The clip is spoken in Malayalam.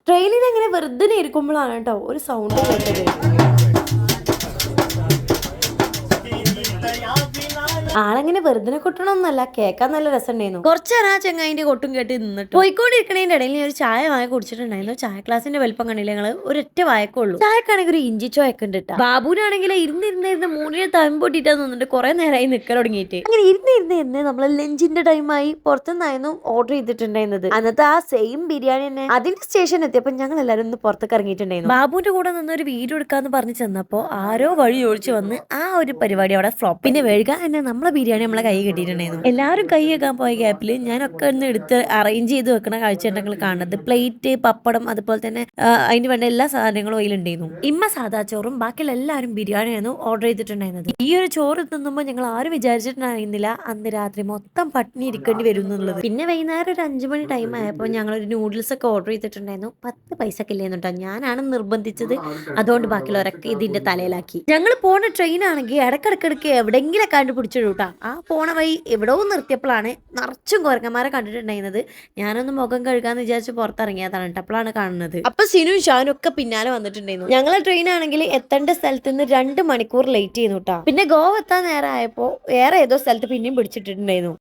ട്രെയിനിൽ അങ്ങനെ വെറുതെ ഇരിക്കുമ്പോഴാണ് കേട്ടോ ഒരു സൗണ്ട് കേട്ടത്. ആളെങ്ങനെ വെറുതെ കൊട്ടണമെന്നല്ല, കേൾക്കാൻ നല്ല രസമുണ്ടായിരുന്നു. കുറച്ചേരം ആ ചെങ്ങായിന്റെ കൊട്ടും കേട്ട് നിന്നിട്ട് പോയിക്കൊണ്ടിരിക്കണേന്റെ ഇടയിൽ ഞാൻ ഒരു ചായ വാങ്ങി കുടിച്ചിട്ടുണ്ടായിരുന്നു. ചായ ക്ലാസിന്റെ വലിപ്പം കണ്ടില്ല ഞങ്ങള്, ഒരൊറ്റ വായക്കുള്ളൂ. ചായക്കാണെങ്കിൽ ഒരു ഇഞ്ചി ചോയൊക്കെ ഉണ്ട് കേട്ടോ. ബാബുവിനാണെങ്കിൽ ഇരുന്നിരുന്ന് മൂന്നിന് തമ്പ് പൊട്ടിട്ടാ നിന്നിട്ട് കുറെ നേരമായി നിക്കൽ തുടങ്ങിയിട്ട്. അങ്ങനെ ഇരുന്ന് നമ്മള് ലഞ്ചിന്റെ ടൈമായി പുറത്തുനിന്നായിരുന്നു ഓർഡർ ചെയ്തിട്ടുണ്ടായിരുന്നത്. അന്നത്തെ ആ സെയിം ബിരിയാണി തന്നെ അതിന്റെ സ്റ്റേഷൻ എത്തിയപ്പോ ഞങ്ങൾ എല്ലാവരും ഒന്ന് പുറത്തേക്ക് ഇറങ്ങിയിട്ടുണ്ടായിരുന്നു. ബാബുവിന്റെ കൂടെ നിന്ന് ഒരു വീഡിയോ എടുക്കാന്ന് പറഞ്ഞ് ചെന്നപ്പോ ആരോ വഴി ഒഴിച്ചു വന്ന് ആ ഒരു പരിപാടി അവിടെ ഫ്ലോപ്പ്. പിന്നെ വേഴുക എന്നെ നമ്മളെ ബിരിയാണി നമ്മളെ കൈ കിട്ടിയിട്ടുണ്ടായിരുന്നു. എല്ലാവരും കൈ വെക്കാൻ പോയ ഗ്യാപ്പിൽ ഞാനൊക്കെ ഒന്ന് എടുത്ത് അറേഞ്ച് ചെയ്ത് വെക്കണ കാഴ്ച ഞങ്ങൾ കാണുന്നത്. പ്ലേറ്റ്, പപ്പടം, അതുപോലെ തന്നെ അതിന് വേണ്ട എല്ലാ സാധനങ്ങളും അതിലുണ്ടായിരുന്നു. ഇമ്മ സാധാ ചോറും ബാക്കിയുള്ള എല്ലാവരും ബിരിയാണിയായിരുന്നു ഓർഡർ ചെയ്തിട്ടുണ്ടായിരുന്നത്. ഈ ഒരു ചോറ് തിന്നുമ്പോൾ ഞങ്ങൾ ആരും വിചാരിച്ചിട്ടുണ്ടായിരുന്നില്ല അന്ന് രാത്രി മൊത്തം പട്ടിണി ഇരിക്കേണ്ടി വരും എന്നുള്ളത്. പിന്നെ വൈകുന്നേരം ഒരു 5 മണി ടൈം ആയപ്പോൾ ഞങ്ങളൊരു നൂഡിൽസ് ഒക്കെ ഓർഡർ ചെയ്തിട്ടുണ്ടായിരുന്നു. 10 പൈസക്ക് ഇല്ലേന്നു കേട്ടോ. ഞാനാണ് നിർബന്ധിച്ചത്, അതുകൊണ്ട് ബാക്കിയുള്ളവരൊക്കെ ഇതിന്റെ തലയിലാക്കി. ഞങ്ങൾ പോണ ട്രെയിൻ ആണെങ്കിൽ ഇടക്കിടക്കിടക്ക് എവിടെയെങ്കിലും കണ്ടുപിടിച്ചിടും കേട്ടോ. ആ പോണ വഴി എവിടെയോ നിർത്തിയപ്പോഴാണ് നിറച്ചും കുരങ്ങന്മാരെ കണ്ടിട്ടുണ്ടായിരുന്നത്. ഞാനൊന്ന് മുഖം കഴുകാന്ന് വിചാരിച്ച് പുറത്തിറങ്ങിയതാണ് കേട്ടോ. അപ്പോഴാണ് കാണുന്നത്. അപ്പൊ സിനുവും ഷാനും ഒക്കെ പിന്നാലെ വന്നിട്ടുണ്ടായിരുന്നു. ഞങ്ങളെ ട്രെയിൻ ആണെങ്കിൽ എത്തേണ്ട സ്ഥലത്ത് നിന്ന് 2 മണിക്കൂർ ലേറ്റ് ചെയ്യുന്നു കേട്ടോ. പിന്നെ ഗോവ എത്താൻ നേരമായപ്പോ വേറെ ഏതോ സ്ഥലത്ത് പിന്നെയും പിടിച്ചിട്ടുണ്ടായിരുന്നു.